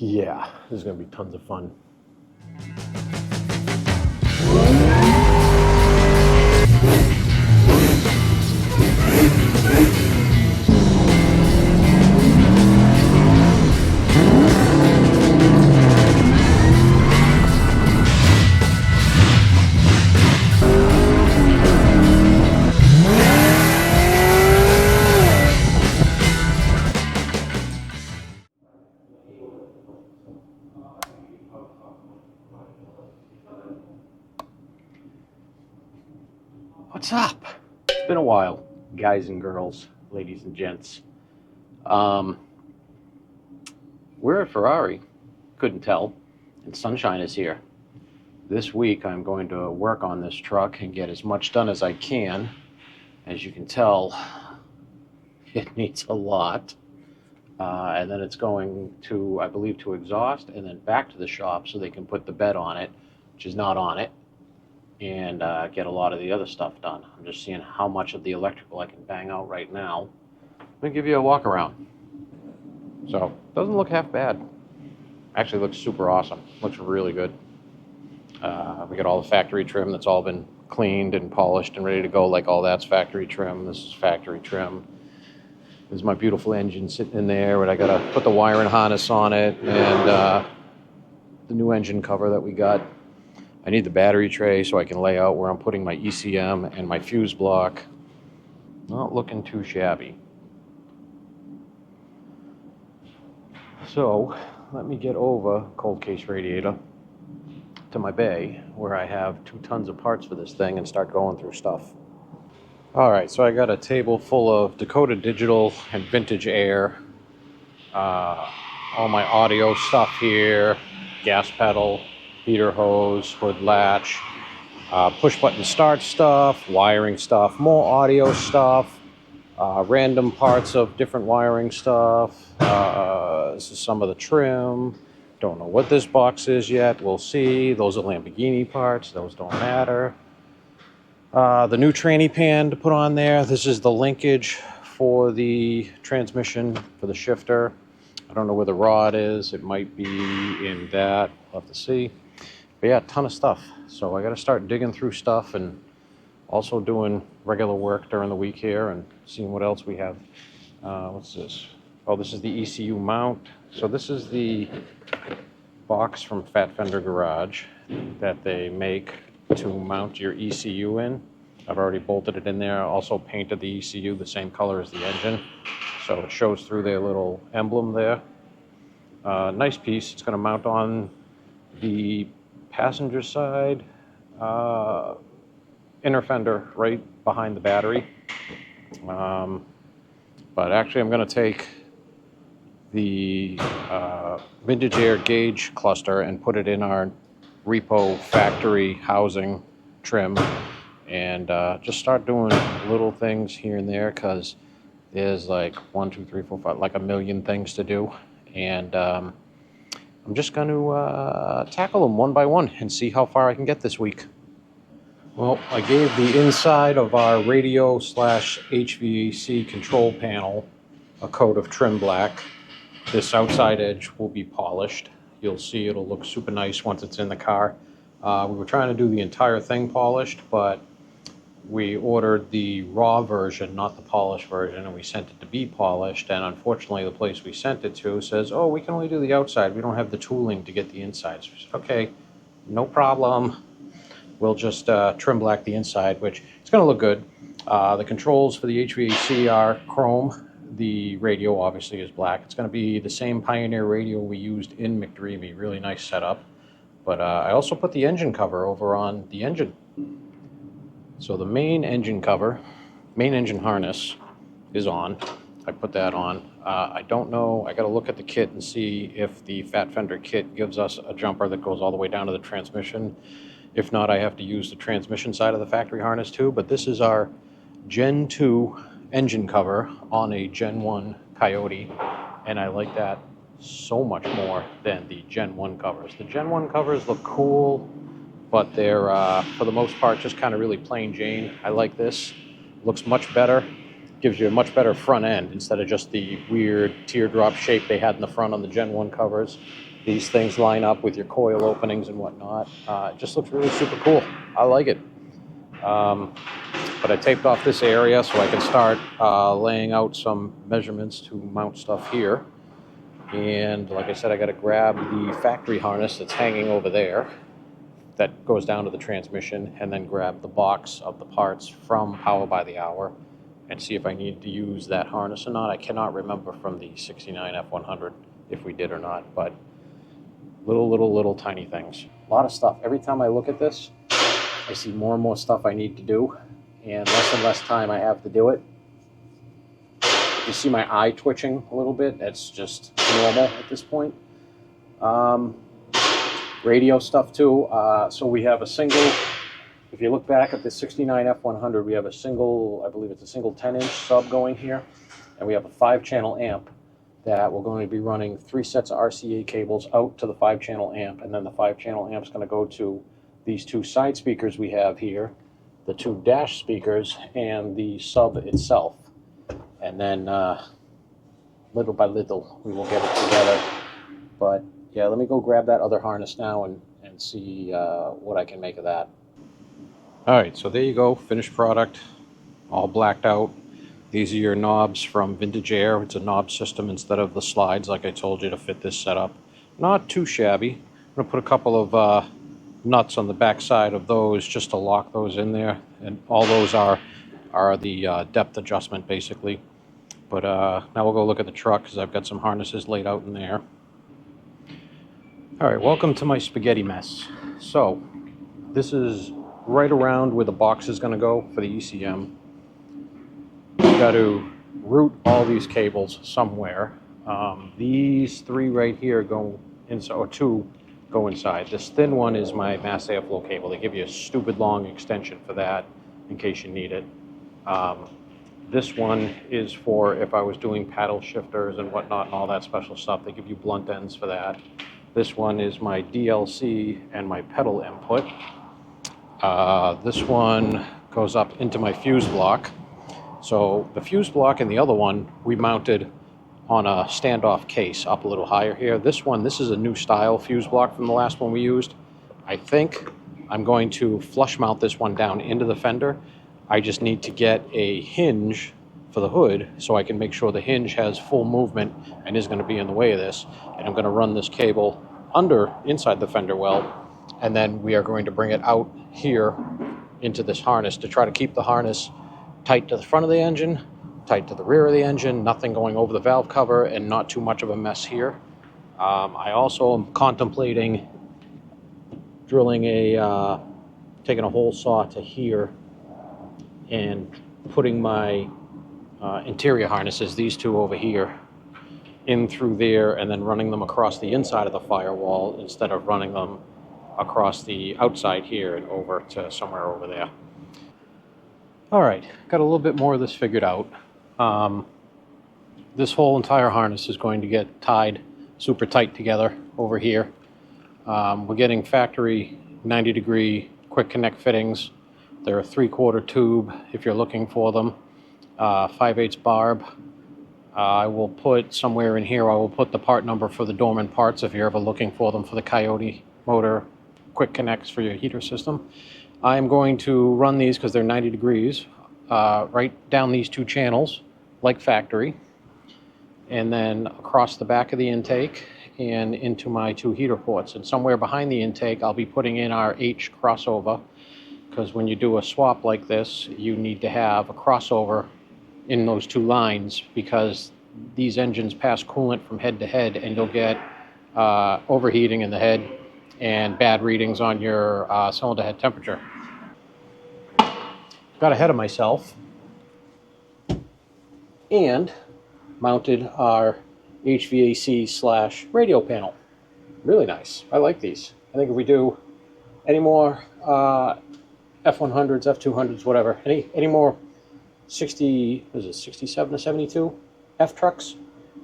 Yeah, this is going to be tons of fun. What's up? It's been a while, guys and girls, ladies and gents. We're at Ferrari. Couldn't tell. And sunshine is here. This week I'm going to work on this truck and get as much done as I can. As you can tell, it needs a lot. And then it's going to, I believe, to exhaust and then back to the shop so they can put the bed on it, which is not on it, and get a lot of the other stuff done. I'm just seeing how much of the electrical I can bang out right now. Let me give you a walk around. So, doesn't look half bad. Actually looks super awesome. Looks really good. We got all the factory trim that's all been cleaned and polished and ready to go. Like all that's factory trim. This is factory trim. There's my beautiful engine sitting in there, but I gotta put the wiring harness on it and the new engine cover that we got. I need the battery tray so I can lay out where I'm putting my ECM and my fuse block. Not looking too shabby. So let me get over cold case radiator to my bay where I have 2 tons of parts for this thing and start going through stuff. All right, so I got a table full of Dakota Digital and Vintage Air, all my audio stuff here, gas pedal, heater hose, hood latch, push button start stuff, wiring stuff, more audio stuff, random parts of different wiring stuff. This is some of the trim. Don't know what this box is yet. We'll see. Those are Lamborghini parts. Those don't matter. The new tranny pan to put on there. This is the linkage for the transmission for the shifter. I don't know where the rod is. It might be in that. We'll have to see. But yeah, a ton of stuff. So I got to start digging through stuff and also doing regular work during the week here and seeing what else we have. What's this? Oh, this is the ECU mount. So this is the box from Fat Fender Garage that they make to mount your ECU in. I've already bolted it in there. I also painted the ECU the same color as the engine, so it shows through their little emblem there. Nice piece. It's going to mount on the passenger side inner fender right behind the battery. But actually I'm going to take the Vintage Air gauge cluster and put it in our repo factory housing trim and just start doing little things here and there because there's like 1, 2, 3, 4, 5, like a million things to do, and I'm just going to tackle them one by one and see how far I can get this week. Well, I gave the inside of our radio / HVAC control panel a coat of trim black. This outside edge will be polished. You'll see it'll look super nice once it's in the car. We were trying to do the entire thing polished, but we ordered the raw version, not the polished version, and we sent it to be polished. And unfortunately, the place we sent it to says, oh, we can only do the outside. We don't have the tooling to get the inside. So we said, okay, no problem. We'll just trim black the inside, which it's going to look good. The controls for the HVAC are chrome. The radio obviously is black. It's going to be the same Pioneer radio we used in McDreamy. Really nice setup. But I also put the engine cover over on the engine. So the main engine cover, main engine harness is on. I put that on. I don't know. I got to look at the kit and see if the Fat Fender kit gives us a jumper that goes all the way down to the transmission. If not, I have to use the transmission side of the factory harness too. But this is our Gen 2 engine cover on a Gen 1 Coyote, and I like that so much more than the Gen 1 covers. The Gen 1 covers look cool, but they're, for the most part, just kind of really plain Jane. I like this. Looks much better. gives you a much better front end instead of just the weird teardrop shape they had in the front on the Gen 1 covers. These things line up with your coil openings and whatnot. It just looks really super cool. I like it. But I taped off this area so I can start laying out some measurements to mount stuff here. And like I said, I got to grab the factory harness that's hanging over there that goes down to the transmission, and then grab the box of the parts from Power by the Hour and see if I need to use that harness or not. I cannot remember from the 69 F100 if we did or not, but little tiny things. A lot of stuff. Every time I look at this, I see more and more stuff I need to do, and less time I have to do it. You see my eye twitching a little bit. That's just normal at this point. Radio stuff too. So we have a single, if you look back at the 69 F100, we have a single, I believe it's a single 10-inch sub going here. And we have a 5-channel amp that we're going to be running 3 sets of RCA cables out to the 5-channel amp. And then the 5-channel amp is going to go to these 2 side speakers we have here, the 2 dash speakers, and the sub itself. And then little by little we will get it together. But yeah, let me go grab that other harness now and see what I can make of that. All right, so there you go, finished product, all blacked out. These are your knobs from Vintage Air. It's a knob system instead of the slides like I told you to fit this setup. Not too shabby. I'm gonna put a couple of nuts on the back side of those just to lock those in there. And all those are the depth adjustment basically. But now we'll go look at the truck because I've got some harnesses laid out in there. All right, welcome to my spaghetti mess. So this is right around where the box is going to go for the ECM. We've got to route all these cables somewhere. These 3 right here go inside, or 2 go inside. This thin one is my mass airflow cable. They give you a stupid long extension for that in case you need it. This one is for if I was doing paddle shifters and whatnot and all that special stuff. They give you blunt ends for that. This one is my DLC and my pedal input. This one goes up into my fuse block. So the fuse block and the other one we mounted on a standoff case up a little higher here. This is a new style fuse block from the last one we used. I think I'm going to flush mount this one down into the fender. I just need to get a hinge for the hood so I can make sure the hinge has full movement and is going to be in the way of this. And I'm going to run this cable inside the fender well, and then we are going to bring it out here into this harness to try to keep the harness tight to the front of the engine, tight to the rear of the engine, nothing going over the valve cover, and not too much of a mess here. I also am contemplating drilling taking a hole saw to here and putting my interior harnesses, these 2 over here, in through there and then running them across the inside of the firewall instead of running them across the outside here and over to somewhere over there. All right, got a little bit more of this figured out. This whole entire harness is going to get tied super tight together over here. We're getting factory 90-degree quick connect fittings. They're a 3/4 tube if you're looking for them. 5/8 barb. I will put somewhere in here, I will put the part number for the dormant parts if you're ever looking for them for the Coyote motor quick connects for your heater system. I'm going to run these because they're 90 degrees right down these 2 channels like factory, and then across the back of the intake and into my 2 heater ports. And somewhere behind the intake I'll be putting in our H crossover, because when you do a swap like this you need to have a crossover in those 2 lines, because these engines pass coolant from head to head and you'll get overheating in the head and bad readings on your cylinder head temperature. Got ahead of myself and mounted our HVAC/radio panel. Really nice. I like these. I think if we do any more F100s, F200s, whatever, any more 67 to 72 F trucks,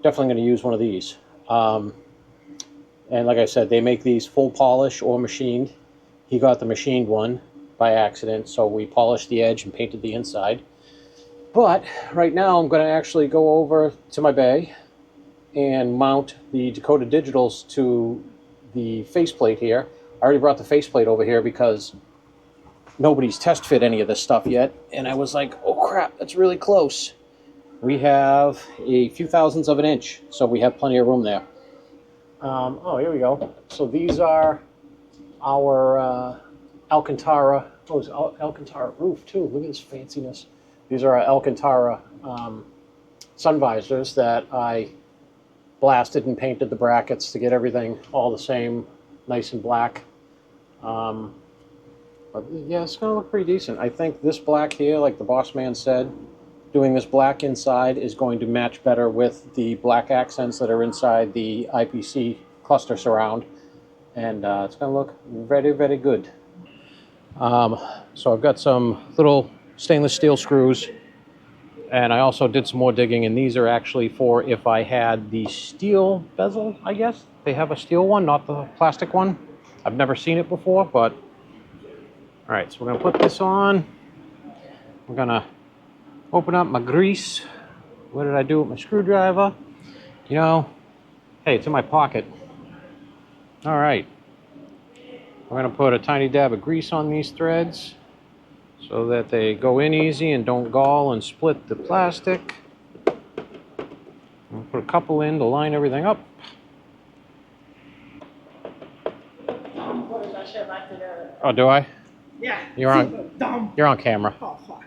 definitely going to use one of these. And like I said, they make these full polish or machined. He got the machined one by accident, so we polished the edge and painted the inside. But right now I'm going to actually go over to my bay and mount the Dakota Digitals to the faceplate here. I already brought the faceplate over here because nobody's test fit any of this stuff yet. And I was like, oh crap, that's really close. We have a few thousandths of an inch, so we have plenty of room there. Oh, here we go. So these are our Alcantara. Oh, it's Alcantara roof too. Look at this fanciness. These are our Alcantara sun visors that I blasted and painted the brackets to get everything all the same, nice and black. But yeah, it's going to look pretty decent. I think this black here, like the boss man said, doing this black inside is going to match better with the black accents that are inside the IPC cluster surround. And it's going to look very, very good. So I've got some little stainless steel screws. And I also did some more digging, and these are actually for if I had the steel bezel, I guess. They have a steel one, not the plastic one. I've never seen it before, but... All right, so we're going to put this on. We're going to open up my grease. What did I do with my screwdriver? You know, hey, it's in my pocket. All right. We're going to put a tiny dab of grease on these threads so that they go in easy and don't gall and split the plastic. We'll put a couple in to line everything up. Oh, do I? Yeah. You're on. Dumb. You're on camera. Oh fuck.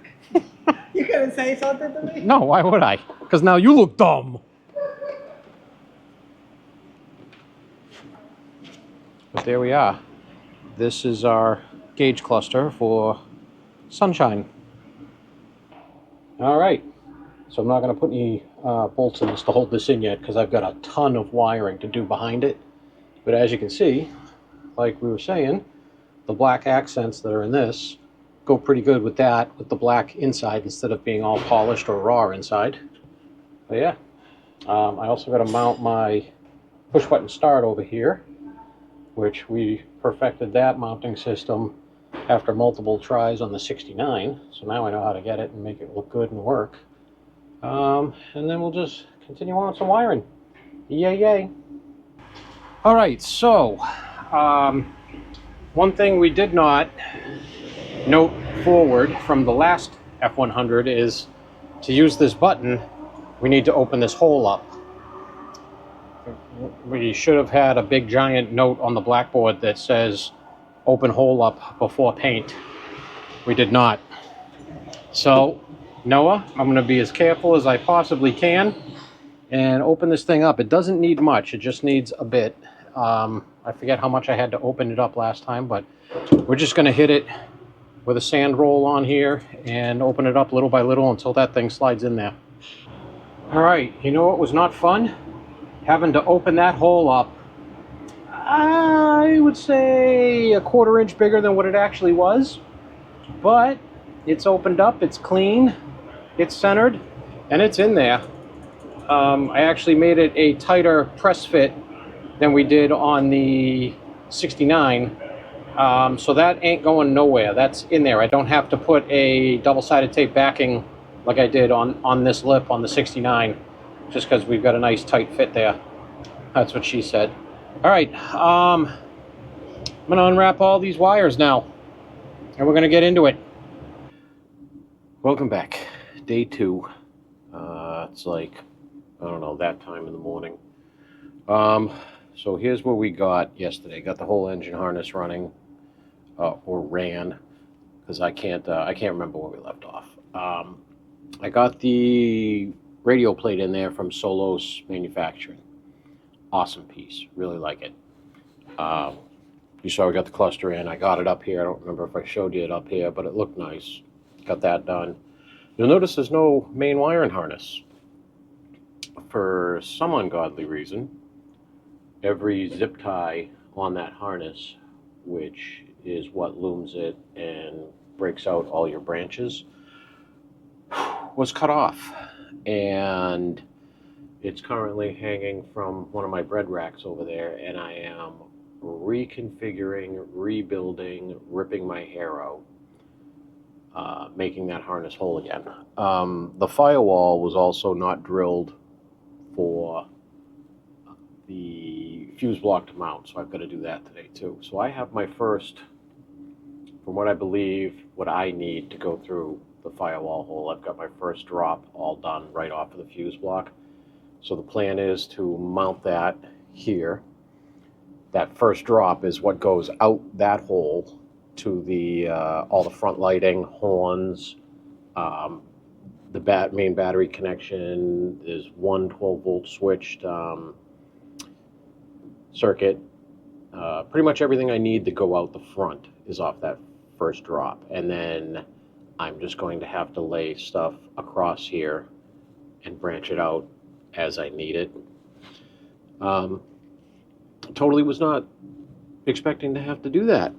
You gonna say something to me? No, why would I? Because now you look dumb. But there we are. This is our gauge cluster for sunshine. All right. So I'm not going to put any bolts in this to hold this in yet because I've got a ton of wiring to do behind it. But as you can see, like we were saying, the black accents that are in this go pretty good with that, with the black inside instead of being all polished or raw inside. But yeah, I also got to mount my push button start over here, which we perfected that mounting system after multiple tries on the 69. So now I know how to get it and make it look good and work. And then we'll just continue on with some wiring. Yay, yay. All right, so one thing we did not note forward from the last F100 is to use this button, we need to open this hole up. We should have had a big giant note on the blackboard that says open hole up before paint. We did not. So, Noah, I'm going to be as careful as I possibly can and open this thing up. It doesn't need much, it just needs a bit. I forget how much I had to open it up last time, but we're just going to hit it with a sand roll on here and open it up little by little until that thing slides in there. All right, you know what was not fun? Having to open that hole up, I would say a 1/4 inch bigger than what it actually was, but it's opened up, it's clean, it's centered, and it's in there. I actually made it a tighter press fit than we did on the 69, so that ain't going nowhere. That's in there. I don't have to put a double-sided tape backing like I did on this lip on the 69, just because we've got a nice tight fit there. That's what she said. All right, I'm gonna unwrap all these wires now, and we're gonna get into it. Welcome back, day 2. It's like, I don't know, that time in the morning. So here's what we got yesterday. Got the whole engine harness running, or ran, because I can't remember where we left off. I got the radio plate in there from Solos Manufacturing. Awesome piece, really like it. You saw we got the cluster in. I got it up here. I don't remember if I showed you it up here, but it looked nice. Got that done. You'll notice there's no main wiring harness. For some ungodly reason, every zip tie on that harness, which is what looms it and breaks out all your branches, was cut off. And it's currently hanging from one of my bread racks over there, and I am reconfiguring, rebuilding, ripping my hair out making that harness whole again. The firewall was also not drilled for the fuse block to mount, so I've got to do that today too. So I have my first, from what I believe, what I need to go through the firewall hole, I've got my first drop all done right off of the fuse block. So the plan is to mount that here. That first drop is what goes out that hole to the all the front lighting, horns, the main battery connection. There's one 12-volt switched circuit. Pretty much everything I need to go out the front is off that first drop. And then I'm just going to have to lay stuff across here and branch it out as I need it. Totally was not expecting to have to do that.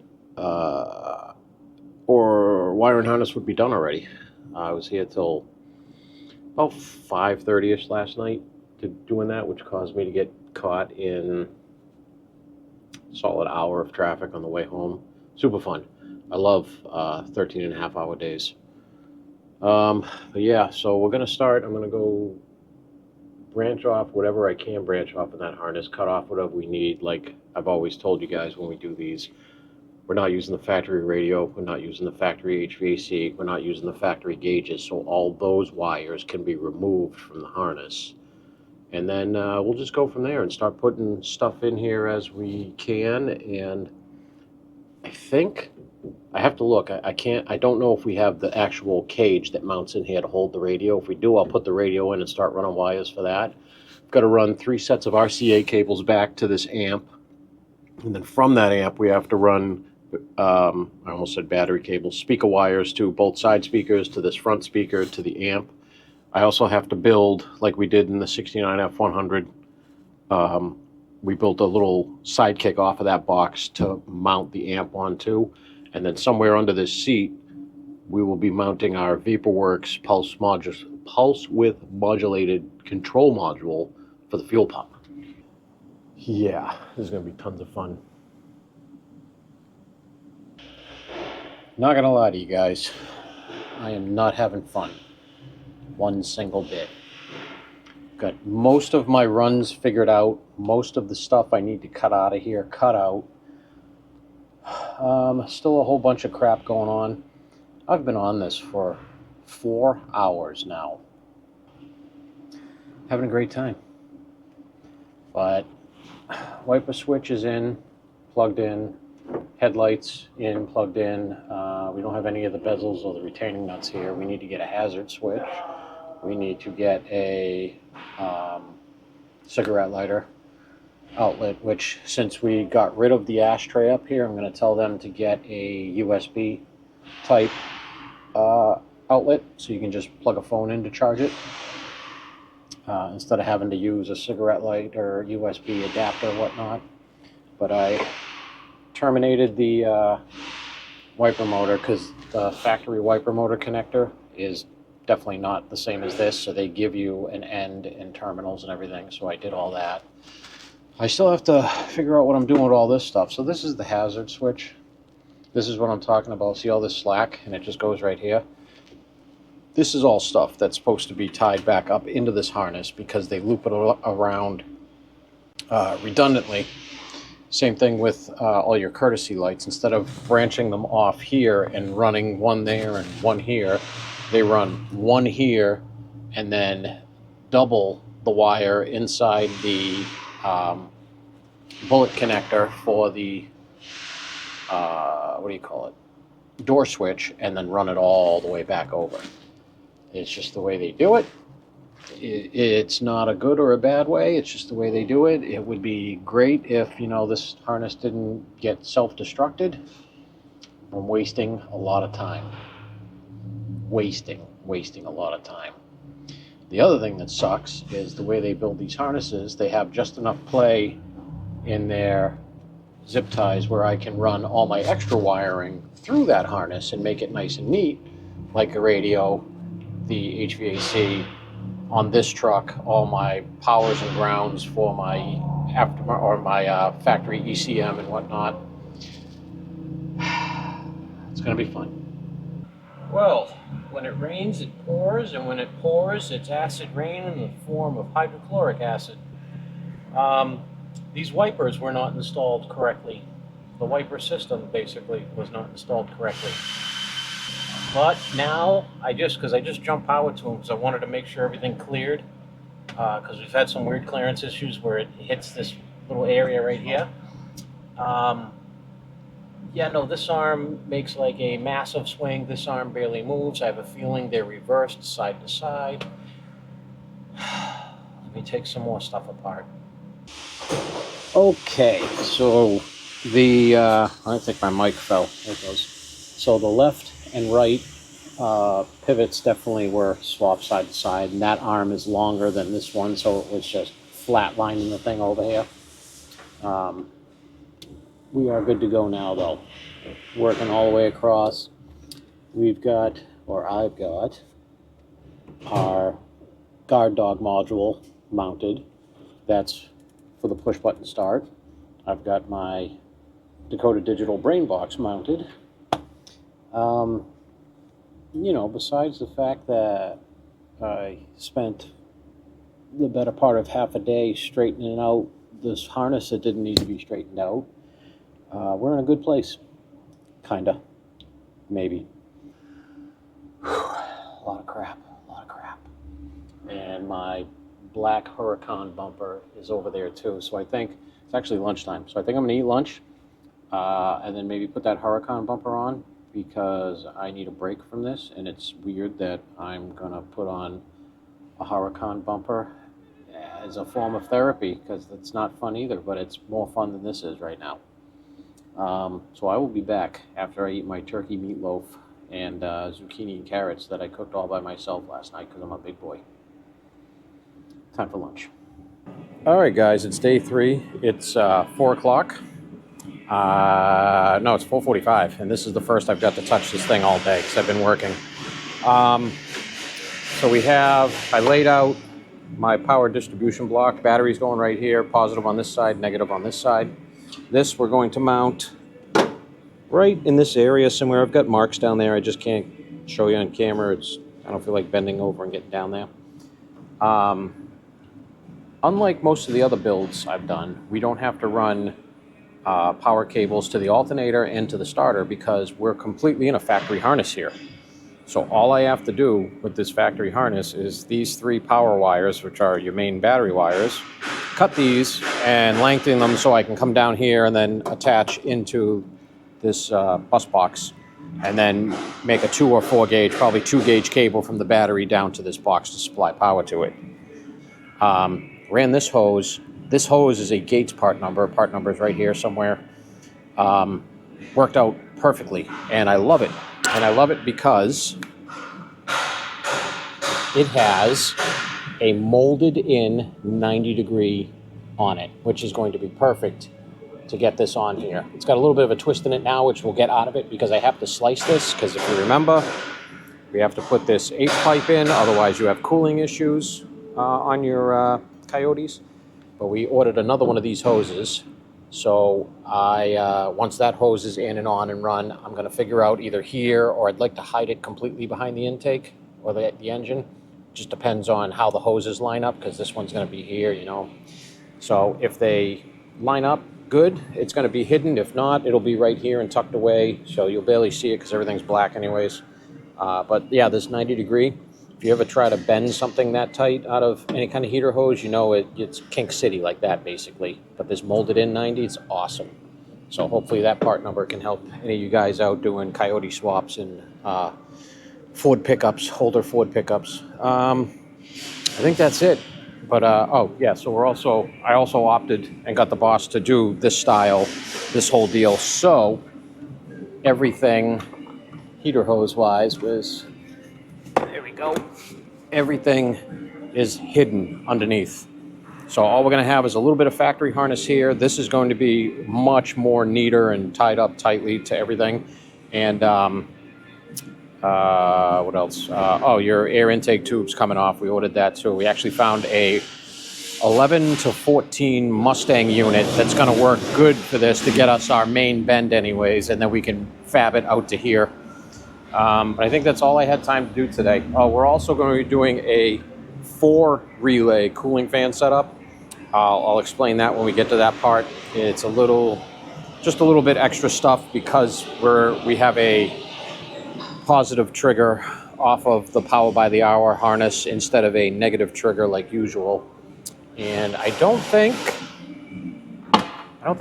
Or wire and harness would be done already. I was here till about 5:30ish last night to doing that, which caused me to get caught in a solid hour of traffic on the way home. Super fun. I love 13 and a half hour days. But yeah, so we're going to start. I'm going to go branch off whatever I can branch off in that harness, cut off whatever we need. Like I've always told you guys when we do these, we're not using the factory radio, we're not using the factory HVAC, we're not using the factory gauges, so all those wires can be removed from the harness. And then we'll just go from there and start putting stuff in here as we can. And I think I have to look. I don't know if we have the actual cage that mounts in here to hold the radio. If we do, I'll put the radio in and start running wires for that. I've got to run 3 sets of RCA cables back to this amp. And then from that amp, we have to run, I almost said battery cables, speaker wires to both side speakers, to this front speaker, to the amp. I also have to build, like we did in the 69 F100, we built a little sidekick off of that box to mount the amp onto. And then somewhere under this seat, we will be mounting our VaporWorks pulse width modulated control module for the fuel pump. Yeah, this is going to be tons of fun. Not going to lie to you guys, I am not having fun one single bit. Got most of my runs figured out, most of the stuff I need to cut out of here cut out. Still a whole bunch of crap going on. I've been on this for 4 hours now. Having a great time. But wiper switch is in, plugged in, headlights in, plugged in. We don't have any of the bezels or the retaining nuts here. We need to get a hazard switch. We need to get a cigarette lighter outlet, which since we got rid of the ashtray up here, I'm going to tell them to get a USB type outlet so you can just plug a phone in to charge it instead of having to use a cigarette light or USB adapter or whatnot. But I terminated the wiper motor because the factory wiper motor connector is definitely not the same as this, so they give you an end and terminals and everything, so I did all that. I still have to figure out what I'm doing with all this stuff. So this is the hazard switch. This is what I'm talking about. See all this slack, and it just goes right here? This is all stuff that's supposed to be tied back up into this harness because they loop it around redundantly. Same thing with all your courtesy lights. Instead of branching them off here and running one there and one here, they run one here and then double the wire inside the bullet connector for the door switch, and then run it all the way back over. It's just the way they do it. It's not a good or a bad way, it's just the way they do it. It would be great if, this harness didn't get self-destructed. I'm wasting a lot of time. Wasting a lot of time. The other thing that sucks is the way they build these harnesses. They have just enough play in their zip ties where I can run all my extra wiring through that harness and make it nice and neat, like a radio, the HVAC on this truck, all my powers and grounds for my factory ECM and whatnot. It's going to be fun. Well, when it rains, it pours, and when it pours, it's acid rain in the form of hydrochloric acid. These wipers were not installed correctly. The wiper system basically was not installed correctly. But now, because I just jumped power to them because I wanted to make sure everything cleared, because we've had some weird clearance issues where it hits this little area right here. Yeah, no, this arm makes like a massive swing. This arm barely moves. I have a feeling they're reversed side to side. Let me take some more stuff apart. Okay, so I think my mic fell. There it goes. So the left and right pivots definitely were swapped side to side, and that arm is longer than this one, so it was just flatlining the thing over here. We are good to go now, though. Working all the way across. I've got our guard dog module mounted. That's for the push button start. I've got my Dakota Digital brain box mounted. You know, besides the fact that I spent the better part of half a day straightening out this harness that didn't need to be straightened out, we're in a good place. Kinda. Maybe. Whew. A lot of crap. And my black Huracan bumper is over there too. So I think it's actually lunchtime. So I think I'm gonna eat lunch and then maybe put that Huracan bumper on, because I need a break from this, and it's weird that I'm gonna put on a Huracan bumper as a form of therapy, because it's not fun either, but it's more fun than this is right now. So I will be back after I eat my turkey meatloaf and zucchini and carrots that I cooked all by myself last night because I'm a big boy. Time for lunch. All right, guys, it's day 3. It's 4 o'clock. No, it's 4:45, and this is the first I've got to touch this thing all day because I've been working. So I laid out my power distribution block. Battery's going right here, positive on this side, negative on this side. This we're going to mount right in this area somewhere. I've got marks down there. I just can't show you on camera. I don't feel like bending over and getting down there. Unlike most of the other builds I've done, we don't have to run power cables to the alternator and to the starter because we're completely in a factory harness here. So all I have to do with this factory harness is these 3 power wires, which are your main battery wires, cut these and lengthen them so I can come down here and then attach into this bus box, and then make a 2 or 4 gauge, probably 2 gauge cable from the battery down to this box to supply power to it. Ran this hose. This hose is a Gates part number. Part number is right here somewhere. Worked out perfectly, and I love it. And I love it because it has a molded in 90-degree on it, which is going to be perfect to get this on here. It's got a little bit of a twist in it now, which we'll get out of it because I have to slice this, because if you remember, we have to put this H pipe in, otherwise you have cooling issues on your Coyotes. But we ordered another one of these hoses. So once that hose is in and on and run, I'm going to figure out either here, or I'd like to hide it completely behind the intake or the engine. Just depends on how the hoses line up, because this one's going to be here, you know. So if they line up good, it's going to be hidden. If not, it'll be right here and tucked away, so you'll barely see it because everything's black anyways. But yeah, this 90-degree, if you ever try to bend something that tight out of any kind of heater hose, you know it's Kink City like that, basically. But this molded in 90, it's awesome. So hopefully that part number can help any of you guys out doing Coyote swaps and Ford pickups, Holder Ford pickups. I think that's it. But oh yeah, so I also opted and got the boss to do this style, this whole deal. So everything heater hose wise was, there we go. Everything is hidden underneath. So all we're going to have is a little bit of factory harness here. This is going to be much more neater and tied up tightly to everything. And what else? Oh, your air intake tube's coming off. We ordered that too. We actually found a 11 to 14 Mustang unit that's going to work good for this to get us our main bend anyways, and then we can fab it out to here. But I think that's all I had time to do today. We're also going to be doing a 4-relay cooling fan setup. I'll explain that when we get to that part. It's just a little bit extra stuff because we have a positive trigger off of the power by the hour harness instead of a negative trigger like usual. And I don't think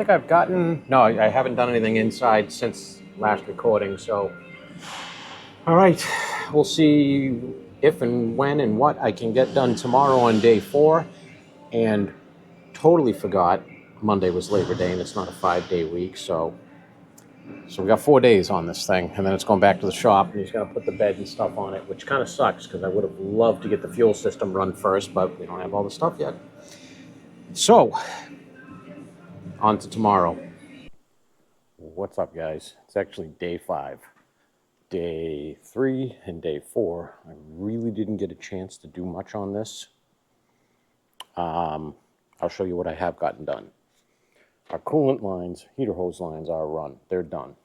I've gotten, no, I haven't done anything inside since last recording. So, all right, we'll see if and when and what I can get done tomorrow on day 4. And totally forgot Monday was Labor Day and it's not a 5-day week. So we got 4 days on this thing, and then it's going back to the shop, and he's going to put the bed and stuff on it, which kind of sucks because I would have loved to get the fuel system run first, but we don't have all the stuff yet. So, on to tomorrow. What's up, guys? It's actually day 5. Day 3 and day 4, I really didn't get a chance to do much on this. I'll show you what I have gotten done. Our coolant lines, heater hose lines are run. They're done.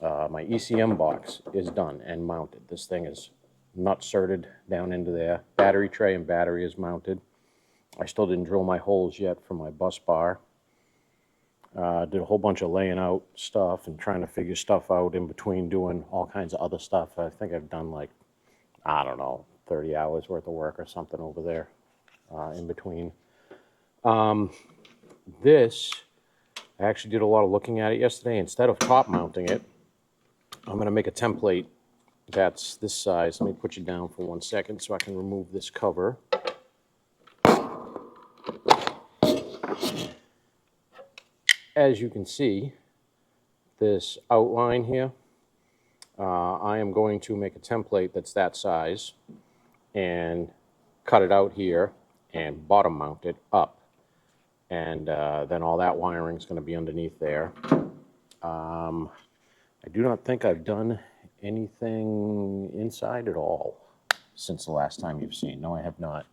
My ECM box is done and mounted. This thing is nut certed down into there. Battery tray and battery is mounted. I still didn't drill my holes yet for my bus bar. Did a whole bunch of laying out stuff and trying to figure stuff out in between doing all kinds of other stuff. I think I've done like, I don't know, 30 hours worth of work or something over there in between. This, I actually did a lot of looking at it yesterday. Instead of top mounting it, I'm going to make a template that's this size. Let me put you down for 1 second so I can remove this cover. As you can see, this outline here, I am going to make a template that's that size and cut it out here and bottom mount it up. And then all that wiring is going to be underneath there. I do not think I've done anything inside at all since the last time you've seen. No, I have not.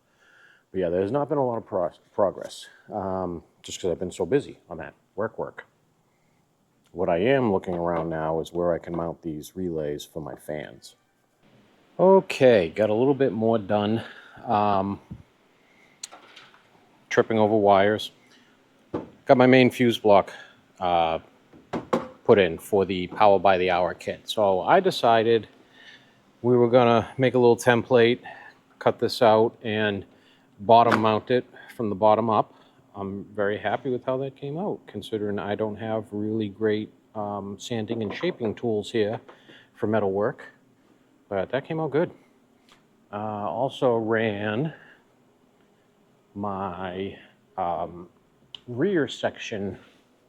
But yeah, there's not been a lot of progress, just because I've been so busy on that work. What I am looking around now is where I can mount these relays for my fans. Okay, got a little bit more done. Tripping over wires. Got my main fuse block put in for the power by the hour kit. So I decided we were gonna make a little template, cut this out, and bottom mount it from the bottom up. I'm very happy with how that came out, considering I don't have really great sanding and shaping tools here for metal work, but that came out good. Also ran my rear section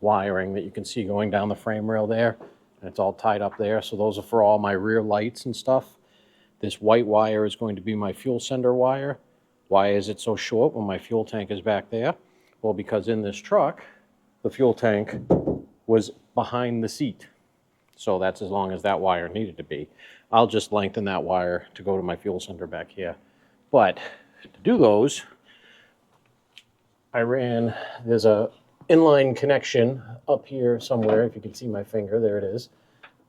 wiring that you can see going down the frame rail there, and it's all tied up there. So those are for all my rear lights and stuff. This white wire is going to be my fuel sender wire. Why is it so short when my fuel tank is back there? Well, because in this truck, the fuel tank was behind the seat. So that's as long as that wire needed to be. I'll just lengthen that wire to go to my fuel sender back here. But to do those, there's a inline connection up here somewhere, if you can see my finger, there it is,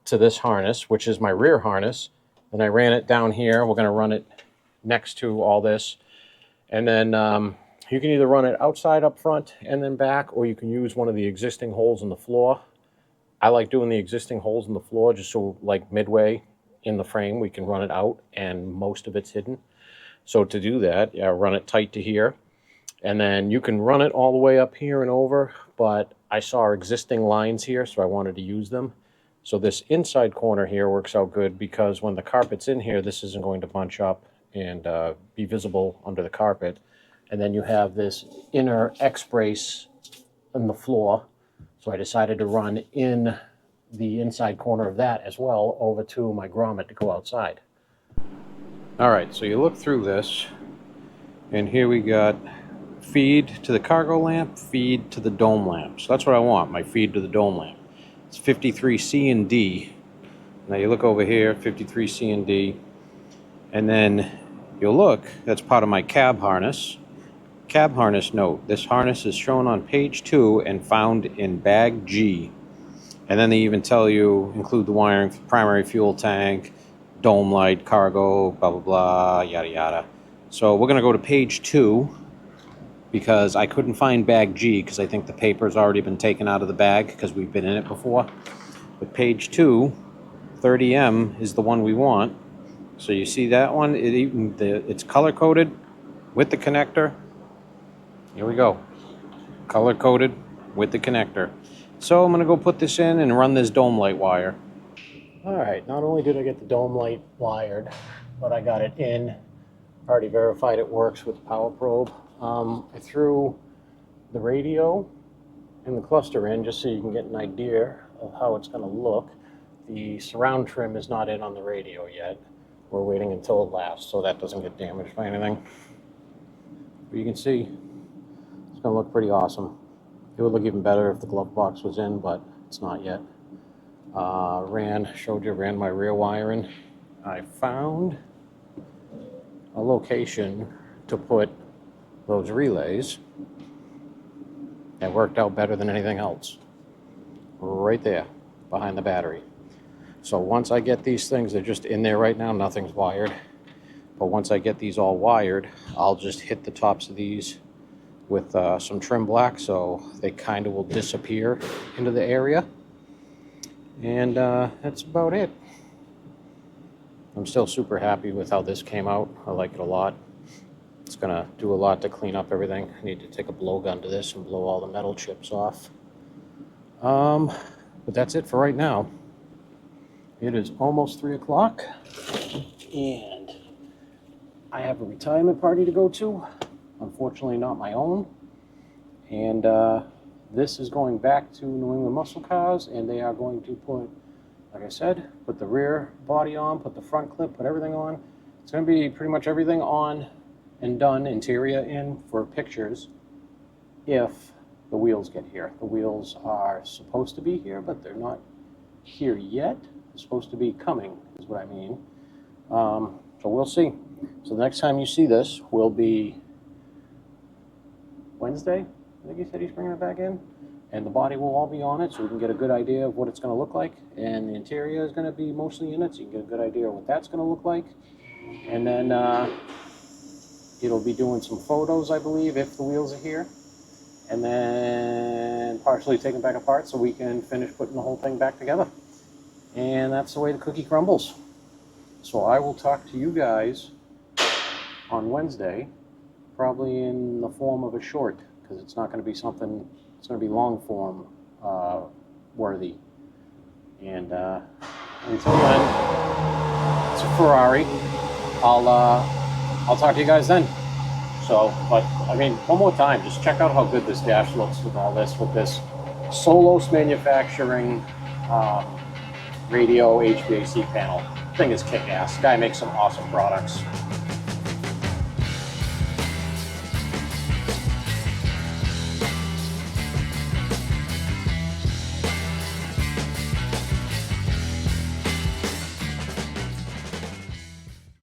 to this harness, which is my rear harness. And I ran it down here. We're going to run it next to all this. And then you can either run it outside up front and then back, or you can use one of the existing holes in the floor. I like doing the existing holes in the floor just so like midway in the frame we can run it out and most of it's hidden. So to do that, run it tight to here. And then you can run it all the way up here and over, but I saw existing lines here, so I wanted to use them. So this inside corner here works out good because when the carpet's in here, this isn't going to bunch up and be visible under the carpet. And then you have this inner X-brace in the floor. So I decided to run in the inside corner of that as well over to my grommet to go outside. All right, so you look through this, and here we got feed to the cargo lamp, feed to the dome lamp. So that's what I want, my feed to the dome lamp. It's 53 C and D. Now you look over here, 53 C and D, and then you'll look, that's part of my cab harness. Cab harness note, this harness is shown on page 2 and found in bag G. And then they even tell you, include the wiring for primary fuel tank, dome light, cargo, blah, blah, blah, yada, yada. So we're going to go to page 2 because I couldn't find bag G because I think the paper's already been taken out of the bag because we've been in it before. But page 2, 30M is the one we want. So you see that one? It's color-coded with the connector. Here we go. Color-coded with the connector. So I'm going to go put this in and run this dome light wire. Alright, not only did I get the dome light wired, but I got it in. Already verified it works with the power probe. I threw the radio and the cluster in just so you can get an idea of how it's going to look. The surround trim is not in on the radio yet. We're waiting until it lasts so that doesn't get damaged by anything. But you can see it's going to look pretty awesome. It would look even better if the glove box was in, but it's not yet. Ran my rear wiring. I found a location to put those relays. It worked out better than anything else. Right there, behind the battery. So once I get these things, they're just in there right now, nothing's wired. But once I get these all wired, I'll just hit the tops of these with some trim black so they kind of will disappear into the area. And that's about it. I'm still super happy with how this came out. I like it a lot. It's gonna do a lot to clean up everything. I need to take a blowgun to this and blow all the metal chips off. But that's it for right now. It is almost 3 o'clock and I have a retirement party to go to. Unfortunately not my own. And this is going back to New England Muscle Cars, and they are going to put, like I said, put the rear body on, put the front clip, put everything on. It's going to be pretty much everything on and done, interior in, for pictures, if the wheels get here. The wheels are supposed to be here, but they're not here yet. They're supposed to be coming, is what I mean. So we'll see. So the next time you see this will be Wednesday. I think he said he's bringing it back in. And the body will all be on it, so we can get a good idea of what it's going to look like. And the interior is going to be mostly in it, so you can get a good idea of what that's going to look like. And then it'll be doing some photos, I believe, if the wheels are here. And then partially taken back apart so we can finish putting the whole thing back together. And that's the way the cookie crumbles. So I will talk to you guys on Wednesday, probably in the form of a short, because it's not going to be something, it's going to be long form worthy. And until then, it's a Ferrari. I'll talk to you guys then. So, but I mean, one more time, just check out how good this dash looks with all this, with this Solos Manufacturing radio HVAC panel. Thing is kick-ass. Guy makes some awesome products.